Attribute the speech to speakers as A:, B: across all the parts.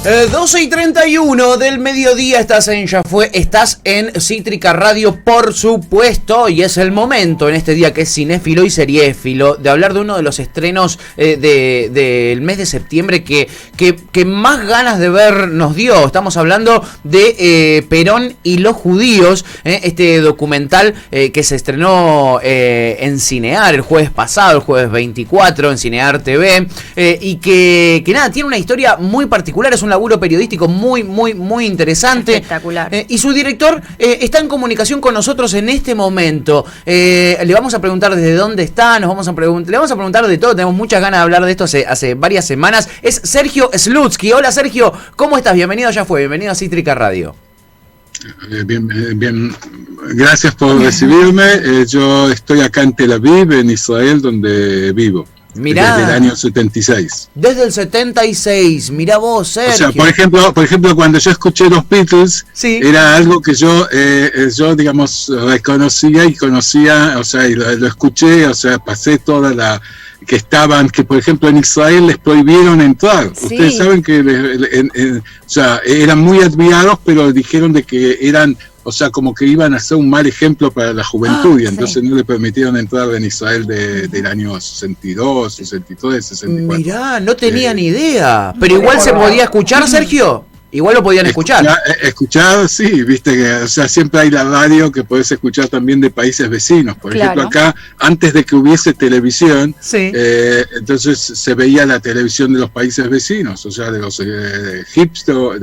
A: 12:31 del mediodía, estás en Ya Fue, estás en Cítrica Radio, por supuesto, y es el momento en este día que es cinéfilo y seriéfilo de hablar de uno de los estrenos del mes de septiembre que más ganas de ver nos dio. Estamos hablando de Perón y los judíos, este documental que se estrenó en Cinear el jueves pasado, el jueves 24, en Cinear TV, y que nada, tiene una historia muy particular, es un laburo periodístico muy interesante.
B: Espectacular.
A: Y su director está en comunicación con nosotros en este momento. Le vamos a preguntar desde dónde está, le vamos a preguntar de todo, tenemos muchas ganas de hablar de esto hace varias semanas. Es Sergio Slutsky. Hola Sergio, ¿cómo estás? Bienvenido a Ya Fue, bienvenido a Cítrica Radio.
C: Bien, gracias por recibirme. Yo estoy acá en Tel Aviv, en Israel, donde vivo.
A: Mirá,
C: desde el año 76.
A: Desde el 76, mirá vos, Sergio.
C: O sea, por ejemplo, cuando yo escuché los Beatles, sí, era algo que yo digamos, reconocía y conocía, o sea, y lo escuché, o sea, pasé toda la... que por ejemplo en Israel les prohibieron entrar. Sí. Ustedes saben que o sea, eran muy admirados, pero dijeron de que eran, o sea, como que iban a ser un mal ejemplo para la juventud, y entonces sí, no le permitieron entrar en Israel del año 62, 63, 64.
A: Mirá, no tenía ni idea. Pero igual se podía escuchar, Sergio. Igual lo podían escuchar.
C: Escuchar, sí, viste que, o sea, siempre hay la radio que podés escuchar también de países vecinos. Por ejemplo, acá, antes de que hubiese televisión, sí, entonces se veía la televisión de los países vecinos, o sea, de los de Egipto,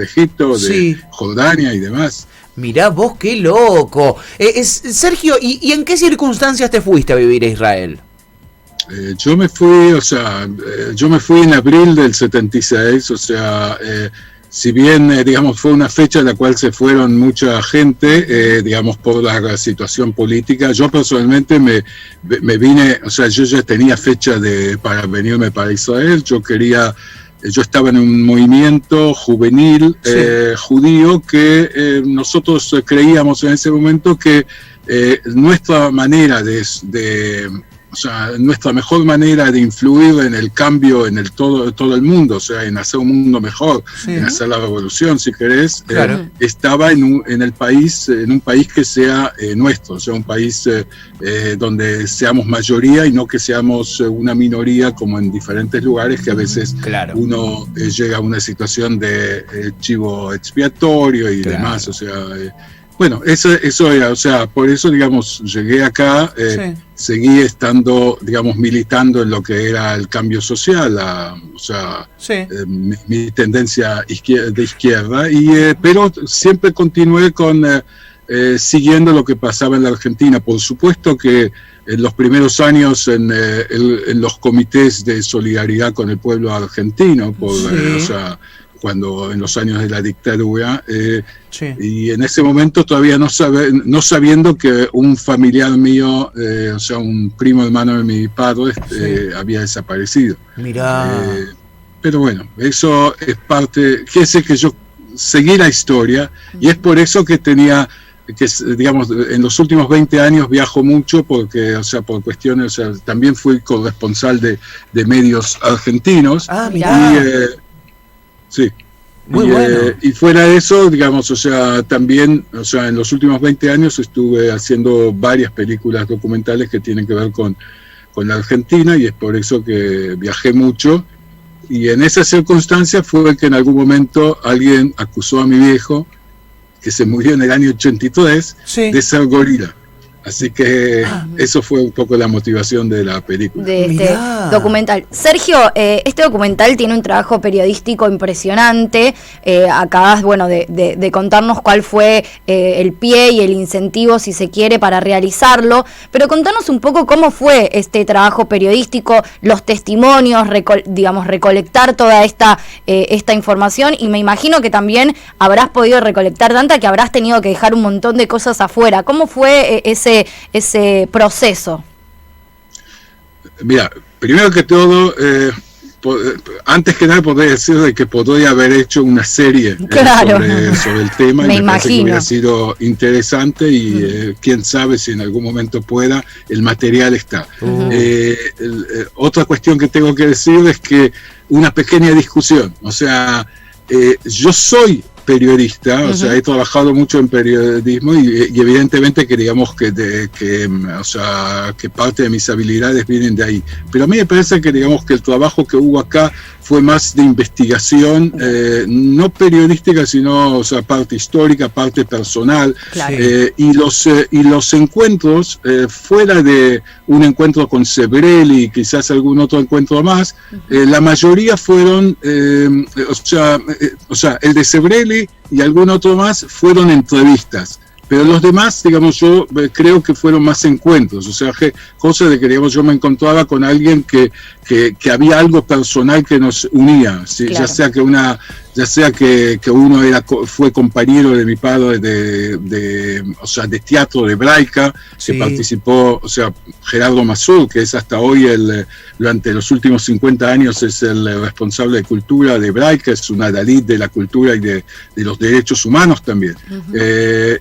C: sí, de Jordania y demás.
A: Mirá vos, qué loco. Sergio, ¿y en qué circunstancias te fuiste a vivir a Israel?
C: Yo me fui en abril del 76, o sea... si bien, digamos, fue una fecha en la cual se fueron mucha gente, digamos, por la situación política, yo personalmente me vine, o sea, yo ya tenía fecha para venirme para Israel. Yo estaba en un movimiento juvenil, sí, judío, que nosotros creíamos en ese momento que nuestra manera o sea, nuestra mejor manera de influir en el cambio en todo el mundo, o sea, en hacer un mundo mejor, sí, en hacer la revolución, si querés, claro, estaba en un país que sea nuestro, o sea, un país donde seamos mayoría y no que seamos una minoría como en diferentes lugares, que a veces, claro, uno llega a una situación de chivo expiatorio y, claro, demás, o sea... bueno, eso era, o sea, por eso, digamos, llegué acá, sí, seguí estando, digamos, militando en lo que era el cambio social, o sea, sí, mi tendencia de izquierda, pero siempre continué siguiendo lo que pasaba en la Argentina. Por supuesto que en los primeros años en los comités de solidaridad con el pueblo argentino, sí, o sea, cuando en los años de la dictadura, sí, y en ese momento todavía no sabiendo que un familiar mío, o sea, un primo hermano de mi padre, sí, había desaparecido.
A: Mirá.
C: Pero bueno, eso es parte, quiere decir que yo seguí la historia, y es por eso que digamos, en los últimos 20 años viajo mucho, porque, o sea, por cuestiones, o sea, también fui corresponsal de medios argentinos.
B: Ah, mirá.
C: Sí.
A: Muy bueno.
C: Y fuera de eso, digamos, o sea, también, o sea, en los últimos 20 años estuve haciendo varias películas documentales que tienen que ver con la Argentina, y es por eso que viajé mucho. Y en esa circunstancia fue que en algún momento alguien acusó a mi viejo, que se murió en el año 83, sí, de ser gorila. Así que eso fue un poco la motivación de la película.
B: De este documental. Sergio, este documental tiene un trabajo periodístico impresionante. Acabas, bueno, de contarnos cuál fue el pie y el incentivo, si se quiere, para realizarlo. Pero contanos un poco cómo fue este trabajo periodístico, los testimonios, recolectar toda esta información. Y me imagino que también habrás podido recolectar tanta que habrás tenido que dejar un montón de cosas afuera. ¿Cómo fue ese proceso?
C: Mira, primero que todo, antes que nada podría decir de que podría haber hecho una serie, claro, sobre el tema. Me imagino que hubiera sido interesante, y quién sabe si en algún momento pueda, el material está. Otra cuestión que tengo que decir es que una pequeña discusión, o sea, yo soy periodista, o sea, he trabajado mucho en periodismo y evidentemente que digamos o sea, que parte de mis habilidades vienen de ahí. Pero a mí me parece que digamos que el trabajo que hubo acá fue más de investigación, no periodística, sino, o sea, parte histórica, parte personal. Claro. Y los encuentros, fuera de un encuentro con Sebrelli y quizás algún otro encuentro más, la mayoría fueron, o sea, el de Sebrelli y algún otro más fueron entrevistas. Pero los demás, digamos, yo creo que fueron más encuentros, o sea, cosas de que, digamos, yo me encontraba con alguien que había algo personal que nos unía, ¿sí? Claro. ya sea que uno fue compañero de mi padre o sea, de teatro de Hebraica, sí. Que participó, o sea, Gerardo Mazur, que es hasta hoy durante los últimos 50 años es el responsable de cultura de Hebraica, es un adalid de la cultura y de los derechos humanos también.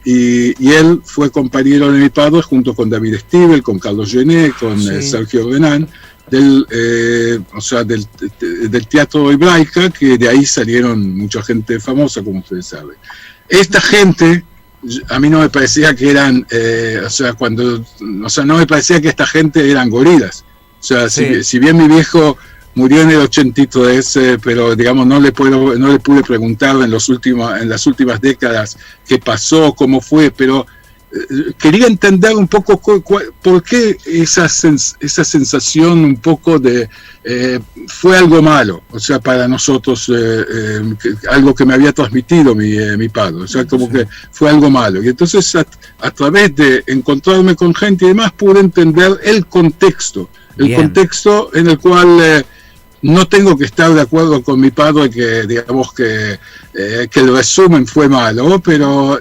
C: Y él fue compañero de mi padre junto con David Stivel, con Carlos Gené, con Sergio Renan, del teatro Hebraica, que de ahí salieron mucha gente famosa, como ustedes saben. Esta gente, a mí no me parecía que eran, no me parecía que esta gente eran gorilas. O sea, si bien mi viejo murió en el 83, pero digamos no le pude preguntar en las últimas décadas qué pasó, cómo fue, pero quería entender un poco por qué esa sensación un poco de fue algo malo, o sea, para nosotros, algo que me había transmitido mi padre, o sea, como que fue algo malo. Y entonces a través de encontrarme con gente y demás pude entender el contexto en el cual no tengo que estar de acuerdo con mi padre que digamos que el resumen fue malo, pero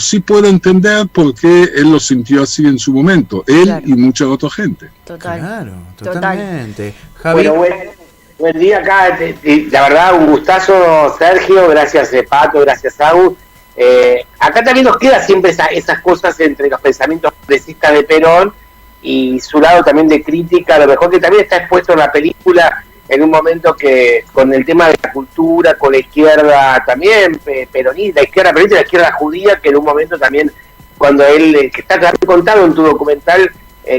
C: sí puedo entender por qué él lo sintió así en su momento, él claro. Y mucha otra gente.
A: Claro, totalmente. Javi.
D: Bueno, buen día acá, la verdad un gustazo, Sergio, gracias Pato, gracias Agus. Acá también nos queda siempre esas cosas entre los pensamientos progresistas de Perón y su lado también de crítica, a lo mejor que también está expuesto en la película, en un momento que con el tema de la cultura, con la izquierda también peronista, la izquierda peronista y la izquierda judía, que en un momento también, cuando él, que está también contado en tu documental,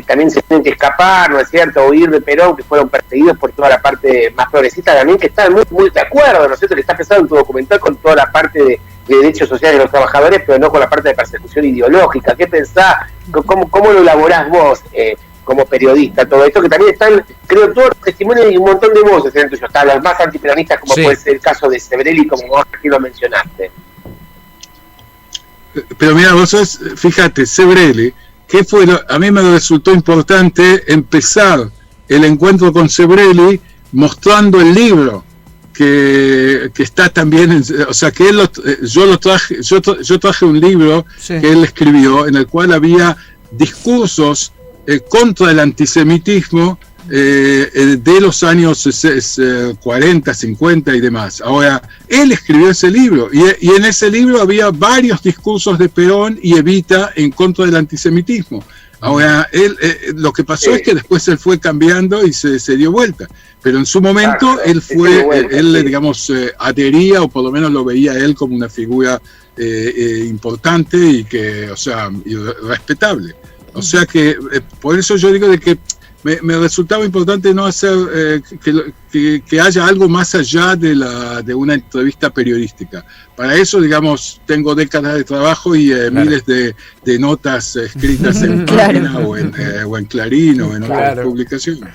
D: también se tienen que escapar, ¿no es cierto?, huir de Perón, que fueron perseguidos por toda la parte más progresista también, que están muy, muy de acuerdo, ¿no es cierto?, que está pensado en tu documental con toda la parte de derechos sociales de los trabajadores, pero no con la parte de persecución ideológica. ¿Qué pensás? ¿Cómo lo elaborás vos? Como periodista, todo esto, que también están, creo, todos los testimonios y un montón de voces en el tuyo, están las más antiperonistas, como puede ser el caso de Sebrelli, como vos aquí lo mencionaste.
C: Pero mira, vos sabés, fíjate, Sebrelli, a mí me resultó importante empezar el encuentro con Sebrelli mostrando el libro que está también, o sea, que yo traje un libro que él escribió, en el cual había discursos contra el antisemitismo de los años 40, 50 y demás. Ahora, él escribió ese libro y en ese libro había varios discursos de Perón y Evita en contra del antisemitismo. Ahora, lo que pasó es que después él fue cambiando y se dio vuelta. Pero en su momento él digamos, adhería, o por lo menos lo veía él como una figura importante y que, o sea, respetable. O sea que por eso yo digo de que me resultaba importante no hacer que haya algo más allá de una entrevista periodística. Para eso, digamos, tengo décadas de trabajo y miles de notas escritas en Página o en Clarín o en otras publicaciones.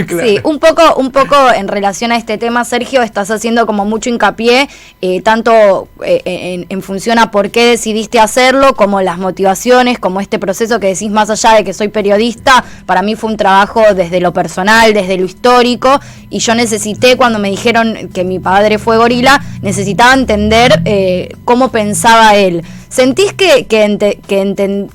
B: Claro. Sí, un poco en relación a este tema, Sergio, estás haciendo como mucho hincapié, tanto en función a por qué decidiste hacerlo, como las motivaciones, como este proceso que decís, más allá de que soy periodista, para mí fue un trabajo desde lo personal, desde lo histórico, y yo necesité, cuando me dijeron que mi padre fue gorila, necesitaba entender cómo pensaba él. ¿Sentís que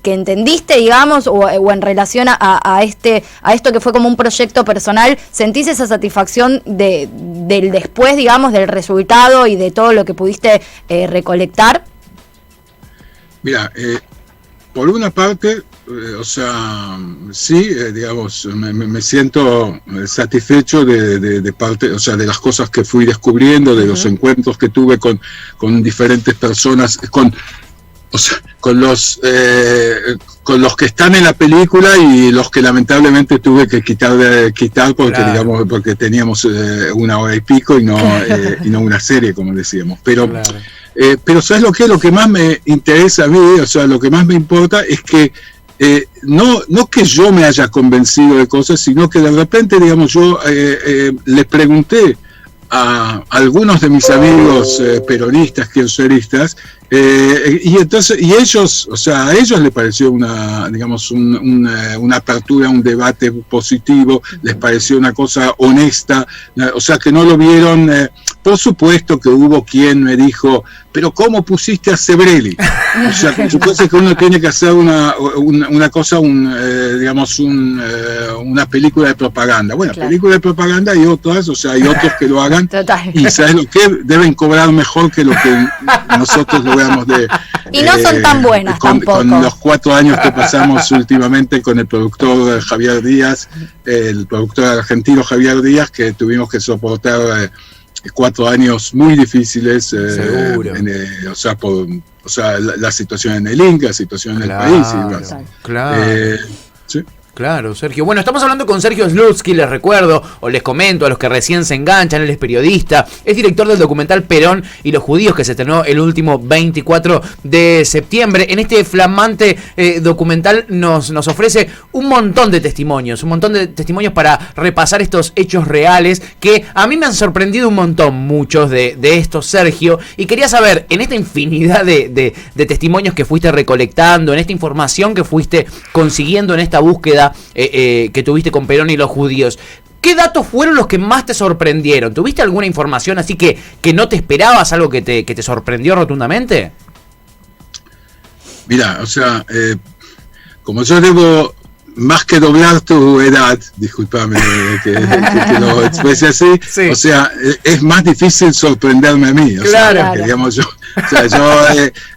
B: entendiste, digamos, o en relación a esto que fue como un proyecto personal, sentís esa satisfacción del después, digamos, del resultado y de todo lo que pudiste recolectar?
C: Mira, por una parte, o sea, sí, digamos, me siento satisfecho de parte, o sea, de las cosas que fui descubriendo, de los encuentros que tuve con diferentes personas, o sea, con los que están en la película y los que lamentablemente tuve que quitar porque, claro, digamos, porque teníamos 1 hora y pico y no una serie, como decíamos. Pero, claro, pero ¿sabes lo que? Lo que más me interesa a mí, o sea, lo que más me importa es que no que yo me haya convencido de cosas, sino que de repente, digamos, yo le pregunté a algunos de mis amigos peronistas, kirchneristas, y entonces, y ellos, o sea, a ellos les pareció una apertura, un debate positivo, les pareció una cosa honesta, o sea, que no lo vieron. Por supuesto que hubo quien me dijo, pero ¿cómo pusiste a Sebrelli? O sea, por supuesto que uno tiene que hacer una cosa, una película de propaganda. Bueno, claro, película de propaganda hay otras, o sea, hay otros que lo hagan. Total. Y ¿sabes lo que? Deben cobrar mejor que lo que nosotros logramos de...
B: Y no son tan buenas tampoco.
C: Con los 4 años que pasamos últimamente con el productor Javier Díaz, el productor argentino Javier Díaz, que tuvimos que soportar 4 años muy difíciles,
A: seguro.
C: O sea, la situación en el Inca, la situación en el país.
A: Claro.
C: Sí.
A: Claro, Sergio. Bueno, estamos hablando con Sergio Slutsky, les recuerdo, o les comento a los que recién se enganchan, él es periodista, es director del documental Perón y los judíos, que se estrenó el último 24 de septiembre. En este flamante documental nos ofrece un montón de testimonios para repasar estos hechos reales que a mí me han sorprendido un montón, muchos de estos, Sergio, y quería saber, en esta infinidad de testimonios que fuiste recolectando, en esta información que fuiste consiguiendo en esta búsqueda que tuviste con Perón y los judíos, ¿qué datos fueron los que más te sorprendieron? ¿Tuviste alguna información así que no te esperabas, algo que te sorprendió rotundamente?
C: Mira, o sea, como yo debo más que doblar tu edad, discúlpame que lo exprese así, sí, o sea, es más difícil sorprenderme a mí, o claro, sea, que, digamos, yo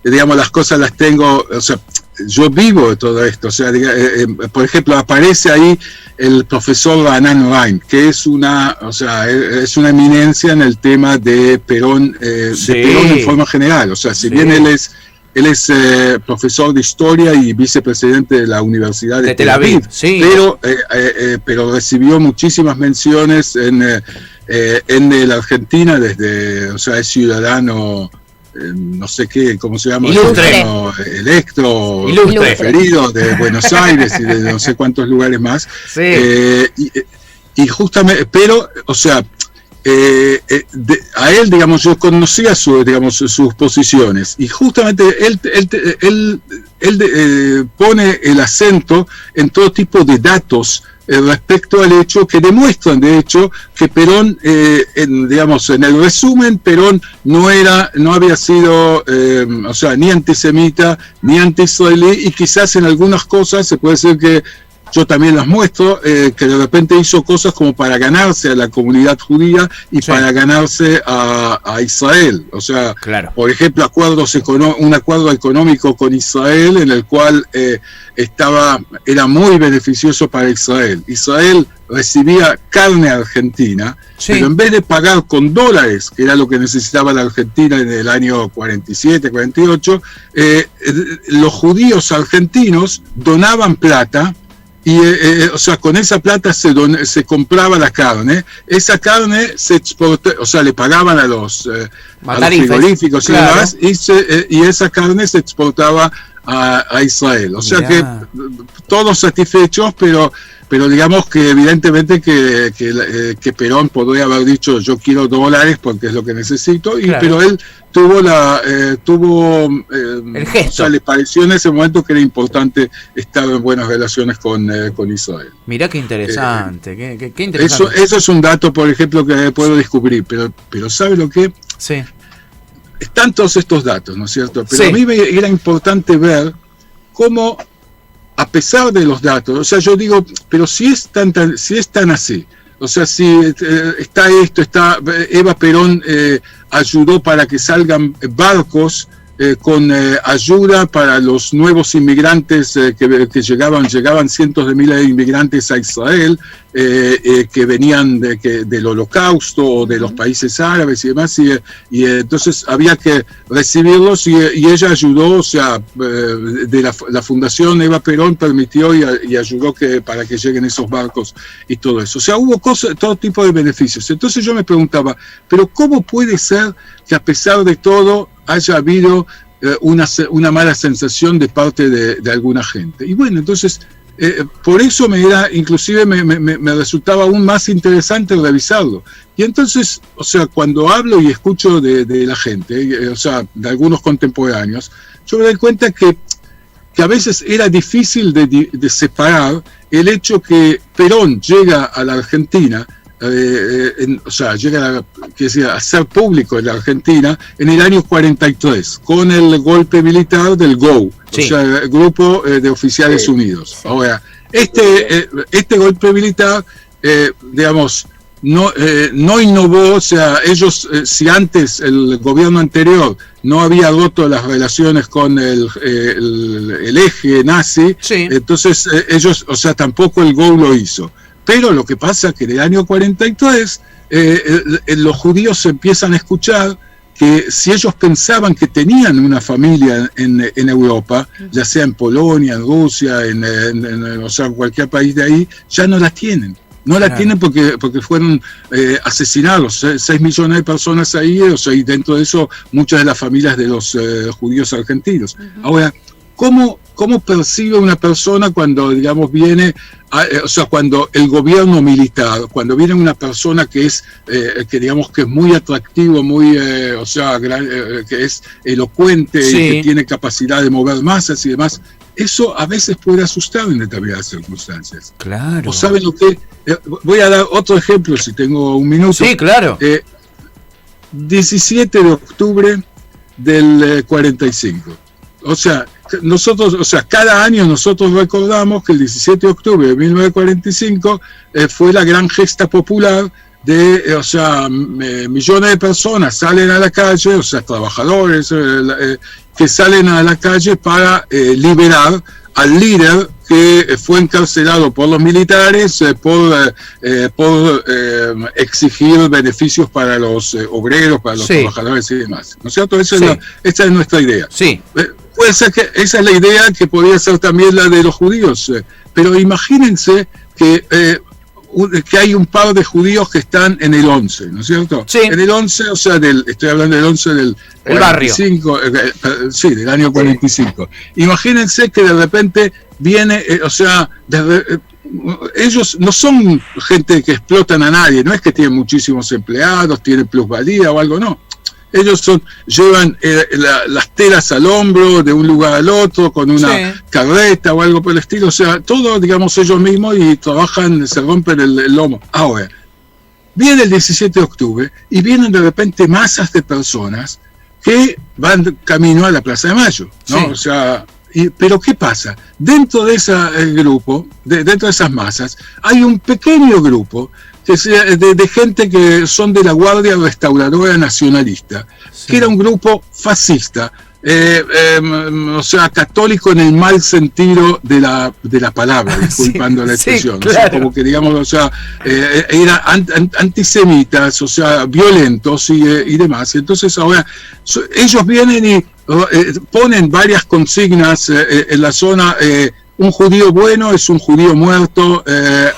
C: digamos, las cosas las tengo, o sea, yo vivo de todo esto, o sea, por ejemplo, aparece ahí el profesor Hanan Rein, que es una eminencia en el tema de Perón, sí, de Perón en forma general, o sea, si sí, bien él es profesor de historia y vicepresidente de la Universidad de Tel Aviv, sí, pero recibió muchísimas menciones en la Argentina desde, o sea, es ciudadano, no sé qué, ¿cómo se llama? Electo, preferido de Buenos Aires y de no sé cuántos lugares más. Sí. Y justamente, pero, o sea, a él, digamos, yo conocía sus posiciones, y justamente él pone el acento en todo tipo de datos respecto al hecho que demuestran, de hecho, que Perón, en el resumen, Perón no había sido, o sea, ni antisemita, ni anti-israelí, y quizás en algunas cosas se puede decir que yo también las muestro, que de repente hizo cosas como para ganarse a la comunidad judía y sí, para ganarse a Israel. O sea, claro, por ejemplo, un acuerdo económico con Israel en el cual era muy beneficioso para Israel. Israel recibía carne argentina, sí, pero en vez de pagar con dólares, que era lo que necesitaba la Argentina en el año 47, 48, los judíos argentinos donaban plata. Y, o sea, con esa plata se compraba la carne. Esa carne se exportó, o sea, le pagaban a los frigoríficos, claro, y demás, y esa carne se exportaba a Israel. O sea, que todos satisfechos, pero digamos que evidentemente que Perón podría haber dicho yo quiero dólares porque es lo que necesito, claro, pero él tuvo el gesto. O sea, le pareció en ese momento que era importante estar en buenas relaciones con Israel.
A: Mirá qué interesante, qué interesante.
C: Eso es un dato, por ejemplo, que puedo descubrir, pero ¿sabe lo que?
A: Sí.
C: Están todos estos datos, ¿no es cierto? Pero sí, a mí me era importante ver cómo, a pesar de los datos, o sea, yo digo, pero si es tan así, o sea, si Eva Perón ayudó para que salgan barcos con ayuda para los nuevos inmigrantes que llegaban cientos de miles de inmigrantes a Israel, que venían del Holocausto o de los países árabes y demás, y entonces había que recibirlos, y ella ayudó, o sea, de la Fundación Eva Perón permitió y ayudó para que lleguen esos barcos y todo eso. O sea, hubo todo tipo de beneficios. Entonces yo me preguntaba, ¿pero cómo puede ser que a pesar de todo haya habido una mala sensación de parte de alguna gente? Y bueno, entonces por eso inclusive me resultaba aún más interesante revisarlo. Y entonces, o sea, cuando hablo y escucho de la gente, o sea, de algunos contemporáneos, yo me doy cuenta que a veces era difícil de separar el hecho que Perón llega a la Argentina, o sea, llega a ser público en la Argentina en el año 43, con el golpe militar del GO, sí. O sea, el Grupo de Oficiales Unidos. Ahora, este golpe militar, digamos, no innovó, o sea, ellos, si antes el gobierno anterior no había roto las relaciones con el eje nazi, sí. Entonces ellos, o sea, tampoco el GO lo hizo. Pero lo que pasa es que en el año 43 los judíos empiezan a escuchar que si ellos pensaban que tenían una familia en Europa, ya sea en Polonia, en Rusia, o sea, en cualquier país de ahí, ya no la tienen. No la tienen porque fueron asesinados 6 millones de personas ahí, o sea, y dentro de eso muchas de las familias de los judíos argentinos. Ahora, ¿cómo percibe una persona cuando, digamos, viene, o sea, cuando el gobierno militar, cuando viene una persona que es, que digamos que es muy atractivo, muy, o sea, que es elocuente, sí. Y que tiene capacidad de mover masas y demás? Eso a veces puede asustar en determinadas circunstancias.
A: Claro.
C: ¿O saben lo que? Voy a dar otro ejemplo si tengo un minuto.
A: Sí, claro.
C: 17 de octubre del 45. O sea, nosotros, o sea, cada año nosotros recordamos que el 17 de octubre de 1945 fue la gran gesta popular o sea, millones de personas salen a la calle, o sea, trabajadores que salen a la calle para liberar al líder que fue encarcelado por los militares por exigir beneficios para los obreros, para los trabajadores y demás. ¿No es cierto? Esa es nuestra idea.
A: Sí.
C: Puede ser que esa es la idea que podría ser también la de los judíos, pero imagínense que hay un par de judíos que están en el 11, ¿no es cierto? Sí. En el 11, o sea, estoy hablando del 11 del 45, sí, del año 45. Imagínense que de repente viene, o sea, ellos no son gente que explotan a nadie, no es que tienen muchísimos empleados, tienen plusvalía o algo, no. Ellos llevan las telas al hombro de un lugar al otro con una carreta o algo por el estilo, o sea, todo, digamos, ellos mismos, y trabajan, se rompen el lomo. Ahora, viene el 17 de octubre y vienen de repente masas de personas que van camino a la Plaza de Mayo, ¿no? Sí. O sea, pero ¿qué pasa? Dentro de ese grupo, dentro de esas masas, hay un pequeño grupo de gente que son de la Guardia Restauradora Nacionalista, que era un grupo fascista, o sea, católico en el mal sentido de la palabra, disculpando la expresión, claro. O sea, como que, digamos, o sea, eran antisemitas, o sea, violentos y demás. Entonces ahora ellos vienen y ponen varias consignas en la zona. Un judío bueno es un judío muerto,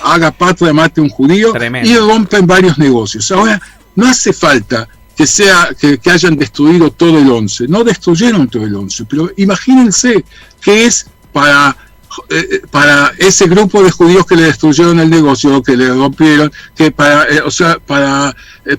C: haga patria, mate un judío. Tremendo. Y rompen varios negocios. Ahora, no hace falta que hayan destruido todo el 11. No destruyeron todo el 11, pero imagínense que es para ese grupo de judíos que le destruyeron el negocio, que le rompieron, que o sea, para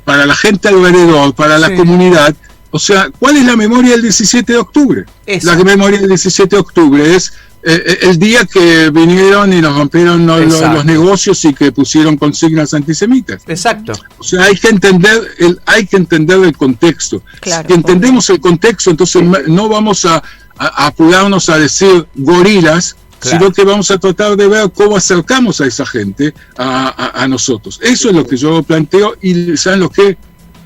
C: la gente alrededor, para la comunidad. O sea, ¿cuál es la memoria del 17 de octubre? La memoria del 17 de octubre es el día que vinieron y nos rompieron los negocios y que pusieron consignas antisemitas.
A: Exacto. O
C: sea, hay que entender el contexto. Claro, si entendemos el contexto, entonces no vamos a apurarnos a decir gorilas, sino que vamos a tratar de ver cómo acercamos a esa gente a nosotros. Eso es lo que yo planteo, y ¿saben lo que?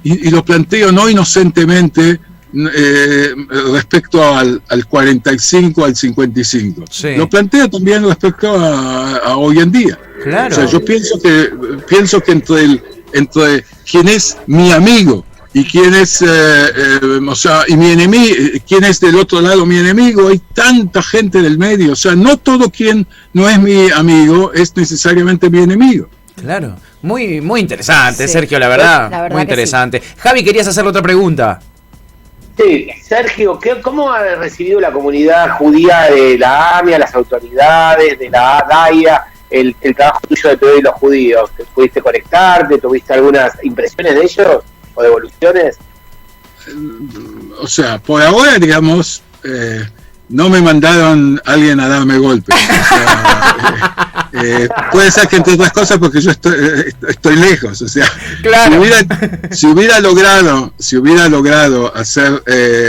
C: Y lo planteo no inocentemente, respecto al 45, al 55.
A: Sí.
C: Lo planteo también respecto a hoy en día.
A: Claro.
C: O sea, yo pienso que entre quien es mi amigo y quién es, o sea, y mi enemigo, quién es del otro lado mi enemigo, hay tanta gente del medio. O sea, no todo quien no es mi amigo es necesariamente mi enemigo.
A: Claro, muy interesante,
B: Sí.
A: Sergio, la verdad
B: que
A: muy interesante. Sí. Javi, querías hacerle otra pregunta.
D: Sí, Sergio, ¿cómo ha recibido la comunidad judía de la AMIA, las autoridades, de la DAIA, el trabajo tuyo de Pedro y los judíos? ¿Pudiste conectarte? ¿Tuviste algunas impresiones de ellos o devoluciones?
C: O sea, por ahora, digamos, no me mandaron alguien a darme golpes. O sea, puede ser que entre otras cosas porque yo estoy lejos. O sea,
A: claro.
C: si hubiera logrado hacer,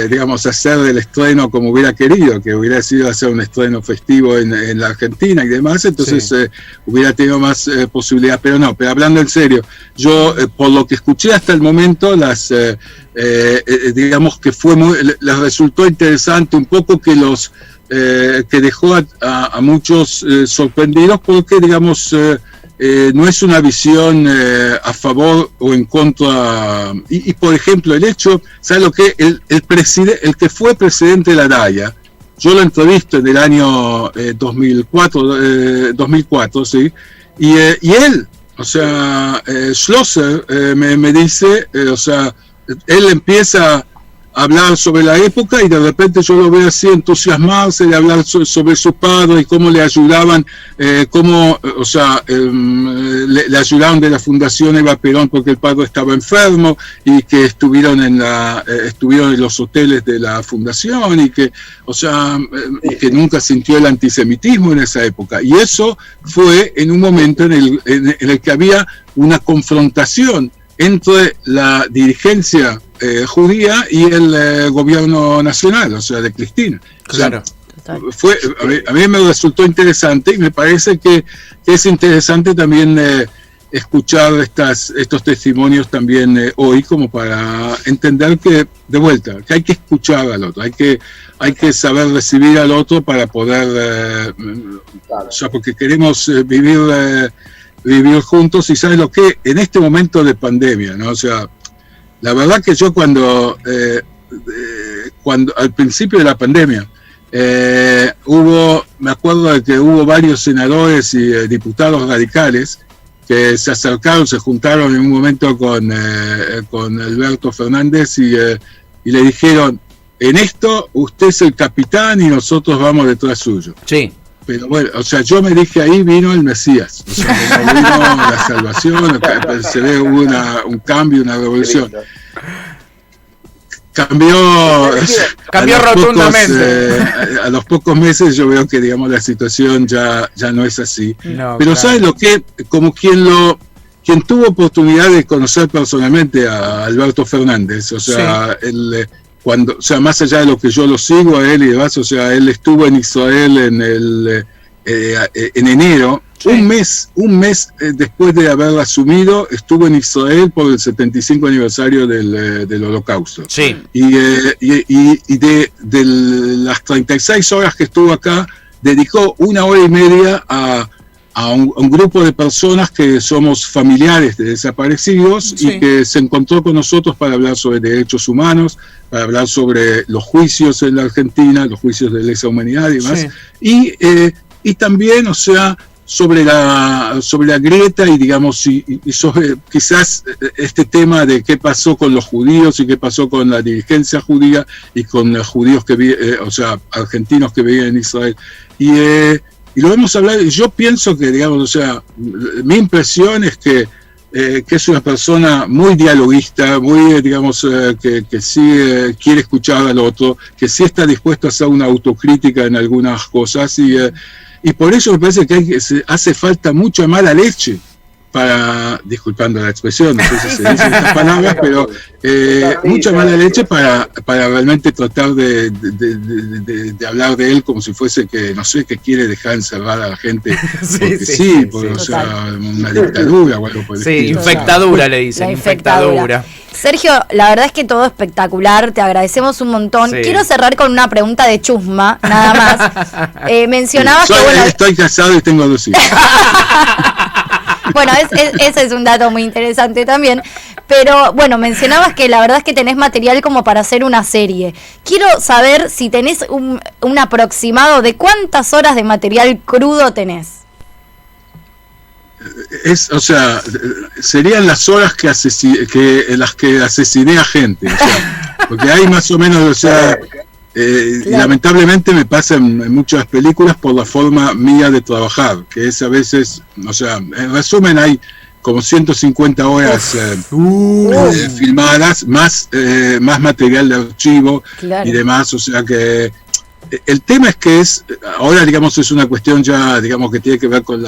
C: digamos, hacer el estreno como hubiera querido, que hubiera sido hacer un estreno festivo en la Argentina y demás, entonces sí, hubiera tenido más posibilidad. Pero no, pero hablando en serio, yo por lo que escuché hasta el momento, digamos que les resultó interesante un poco que que dejó a muchos sorprendidos, porque digamos no es una visión a favor o en contra. Y por ejemplo, el hecho, ¿sabes lo que? El que fue presidente de la DAIA, yo lo entrevisto en el año 2004, ¿sí? Y él, o sea, Schlosser me dice, o sea, él empieza a hablar sobre la época y de repente yo lo veo así entusiasmarse de hablar sobre su padre y cómo le ayudaban, o sea, le ayudaron de la Fundación Eva Perón porque el padre estaba enfermo y que estuvieron en los hoteles de la fundación y que, o sea, y que nunca sintió el antisemitismo en esa época. Y eso fue en un momento en el que había una confrontación entre la dirigencia judía y el gobierno nacional, o sea, de Cristina.
A: Claro.
C: O sea, a mí me resultó interesante y me parece que es interesante también escuchar estos testimonios también hoy, como para entender que, de vuelta, que hay que escuchar al otro, hay que saber recibir al otro para poder, o sea, porque queremos vivir juntos. Y sabes lo que, en este momento de pandemia, ¿no? O sea, la verdad que yo cuando al principio de la pandemia me acuerdo de que hubo varios senadores y diputados radicales que se acercaron, se juntaron en un momento con Alberto Fernández y le dijeron: en esto usted es el capitán y nosotros vamos detrás suyo.
A: Sí.
C: Pero bueno, o sea, yo me dije, ahí vino el Mesías, o sea, vino la salvación, se ve un cambio, una revolución. Cambió
A: rotundamente.
C: A los pocos meses yo veo que, digamos, la situación ya no es así. No, pero claro. ¿Sabes lo que? Como quien tuvo oportunidad de conocer personalmente a Alberto Fernández, o sea, sí. O sea, más allá de lo que yo lo sigo a él y demás, o sea, él estuvo en Israel en enero, sí. un mes después de haber asumido, estuvo en Israel por el 75 aniversario del Holocausto.
A: Sí.
C: Y de las 36 horas que estuvo acá, dedicó 1 hora y media a un grupo de personas que somos familiares de desaparecidos, sí. Y que se encontró con nosotros para hablar sobre derechos humanos, para hablar sobre los juicios en la Argentina, los juicios de lesa humanidad y demás, sí. Y también, o sea, sobre la grieta y, digamos, y sobre quizás este tema de qué pasó con los judíos y qué pasó con la dirigencia judía y con los judíos o sea, argentinos que vivían en Israel. Y lo hemos hablado, y yo pienso que, digamos, o sea, mi impresión es que es una persona muy dialoguista, muy, digamos, que sí quiere escuchar al otro, que sí está dispuesto a hacer una autocrítica en algunas cosas, y por eso me parece que hace falta mucha mala leche disculpando la expresión, no sé si se dicen estas palabras, pero mucha mala leche para realmente tratar de hablar de él como si fuese que, no sé, que quiere dejar encerrada a la gente, o sea, una dictadura o algo por el estilo.
A: Infectadura le dicen, infectadura.
B: Sergio, la verdad es que todo espectacular, te agradecemos un montón.
A: Sí.
B: Quiero cerrar con una pregunta de chusma, nada más. Mencionabas que bueno,
C: estoy casado y tengo 2 hijos.
B: Bueno, ese es un dato muy interesante también. Pero bueno, mencionabas que la verdad es que tenés material como para hacer una serie. Quiero saber si tenés un aproximado de cuántas horas de material crudo tenés.
C: O sea, serían las horas en las que asesiné a gente, o sea, porque hay más o menos, o sea, y lamentablemente me pasa en muchas películas por la forma mía de trabajar, que es a veces, o sea, en resumen hay como 150 horas filmadas, más material de archivo y demás, o sea que el tema es que ahora digamos es una cuestión ya, digamos que tiene que ver con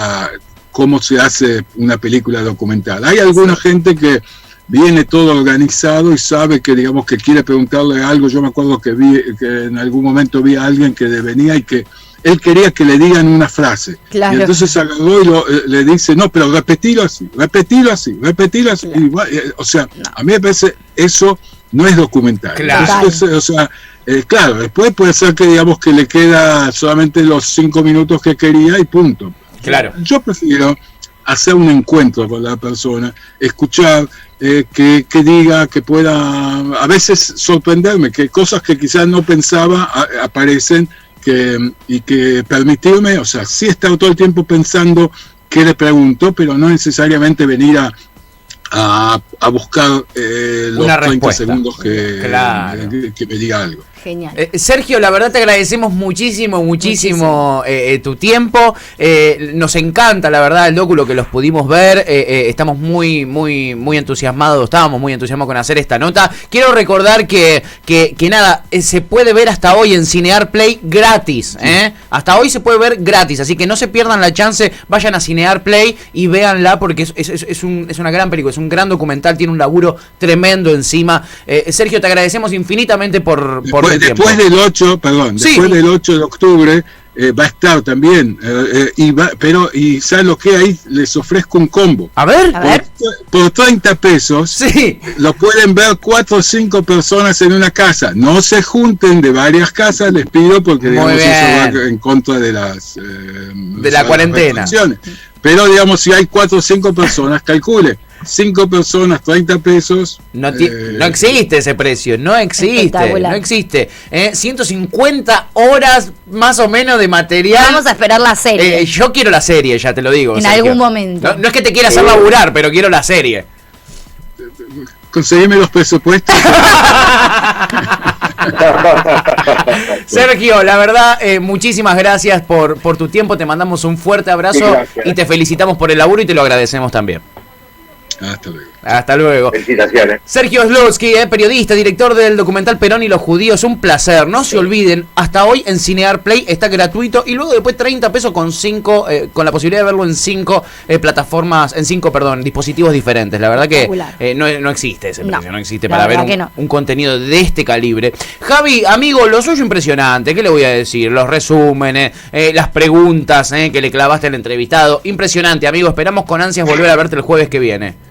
C: cómo se hace una película documental. Hay alguna gente que viene todo organizado y sabe que, digamos, que quiere preguntarle algo. Yo me acuerdo que en algún momento vi a alguien que venía y que él quería que le digan una frase. Claro. Y entonces agarró y le dice, no, pero repetilo así. Claro. Y, o sea, a mí me parece eso no es documental. Claro. O sea, claro, después puede ser que, digamos, que le queda solamente los 5 minutos que quería y punto.
A: Claro.
C: Yo prefiero hacer un encuentro con la persona, escuchar, que diga, que pueda a veces sorprenderme, que cosas que quizás no pensaba aparecen, y que permitirme, o sea, sí estar todo el tiempo pensando qué le pregunto, pero no necesariamente venir a buscar los 30 respuesta. Segundos que me diga algo.
B: Genial.
A: Sergio, la verdad te agradecemos muchísimo tu tiempo. Nos encanta, la verdad, el docu, lo que los pudimos ver. Estamos muy entusiasmados, estábamos muy entusiasmados con hacer esta nota. Quiero recordar que nada, se puede ver hasta hoy en Cinear Play gratis. Hasta hoy se puede ver gratis, así que no se pierdan la chance, vayan a Cinear Play y véanla porque es una gran película, es un gran documental, tiene un laburo tremendo encima. Sergio, te agradecemos infinitamente por
C: después del 8, después del 8 de octubre va a estar también, y ¿sabes lo que? Ahí les ofrezco un combo.
A: A ver.
C: Por 30 pesos lo pueden ver 4 o 5 personas en una casa. No se junten de varias casas, les pido, porque digamos eso va en contra de la cuarentena. Pero digamos, si hay 4 o 5 personas, calcule. 5 personas, 30 pesos.
A: No existe ese precio, no existe. 150 horas más o menos de material.
B: Vamos a esperar la serie.
A: Yo quiero la serie, ya te lo digo.
B: En
A: Sergio.
B: Algún momento.
A: No es que te quiera hacer laburar, pero quiero la serie.
C: Conseguime los presupuestos.
A: Sergio, la verdad, muchísimas gracias por tu tiempo. Te mandamos un fuerte abrazo y te felicitamos por el laburo y te lo agradecemos también. Hasta luego.
D: Felicitaciones.
A: Sergio Slutsky, periodista, director del documental Perón y los judíos. Un placer. No se olviden, hasta hoy en Cinear Play está gratuito y luego después 30 pesos con la posibilidad de verlo en 5 plataformas, en 5, dispositivos diferentes. La verdad que no existe ese precio, no existe para ver un contenido de este calibre. Javi, amigo, lo suyo impresionante. ¿Qué le voy a decir? Los resúmenes, las preguntas que le clavaste al entrevistado. Impresionante, amigo. Esperamos con ansias volver a verte el jueves que viene.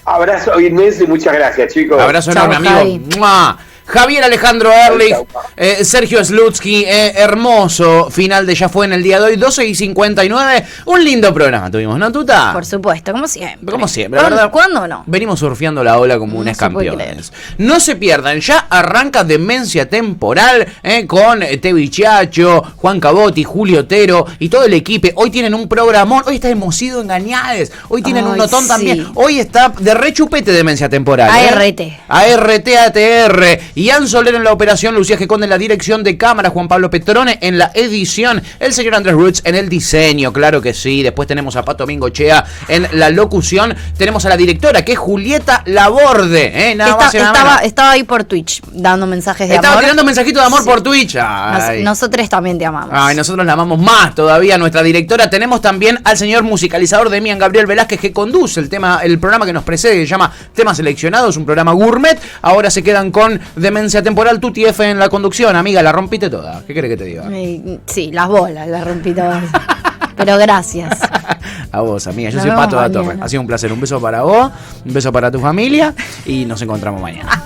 D: Abrazo inmenso y muchas gracias, chicos.
A: Abrazo enorme, amigo. ¡Mua! Javier Alejandro Ehrlich, Sergio Slutsky, hermoso final de Ya Fue en el día de hoy, 12:59. Un lindo programa tuvimos, ¿no, Tuta?
B: Por supuesto, como siempre.
A: Como siempre, la verdad.
B: ¿Cuándo no?
A: Venimos surfeando la ola como unos campeones. No se pierdan, ya arranca Demencia Temporal con Tevi Chiacho, Juan Cabotti, Julio Otero y todo el equipo. Hoy tienen un programón. Hoy está Hemos sido engañados. Hoy tienen un notón también. Hoy está de rechupete Demencia Temporal.
B: ART.
A: ART, ATR. Ian Soler en la operación, Lucía G. Conde en la dirección de cámara, Juan Pablo Petrone en la edición, el señor Andrés Roots en el diseño, claro que sí. Después tenemos a Pato Mingochea en la locución. Tenemos a la directora, que es Julieta Laborde.
B: Estaba ahí por Twitch dando mensajes de amor.
A: Estaba tirando mensajitos de amor por Twitch.
B: Nosotros también te amamos.
A: Ay, nosotros la amamos más todavía, nuestra directora. Tenemos también al señor musicalizador Demian Gabriel Velázquez, que conduce el programa que nos precede, que se llama Temas Seleccionados, un programa gourmet. Ahora se quedan con Demencia Temporal, Tuti F en la conducción. Amiga, la rompiste toda. ¿Qué querés que te diga?
B: Sí, las bolas las rompí todas. Pero gracias.
A: A vos, amiga. Yo soy Pato de la Torre. Ha sido un placer. Un beso para vos, un beso para tu familia y nos encontramos mañana.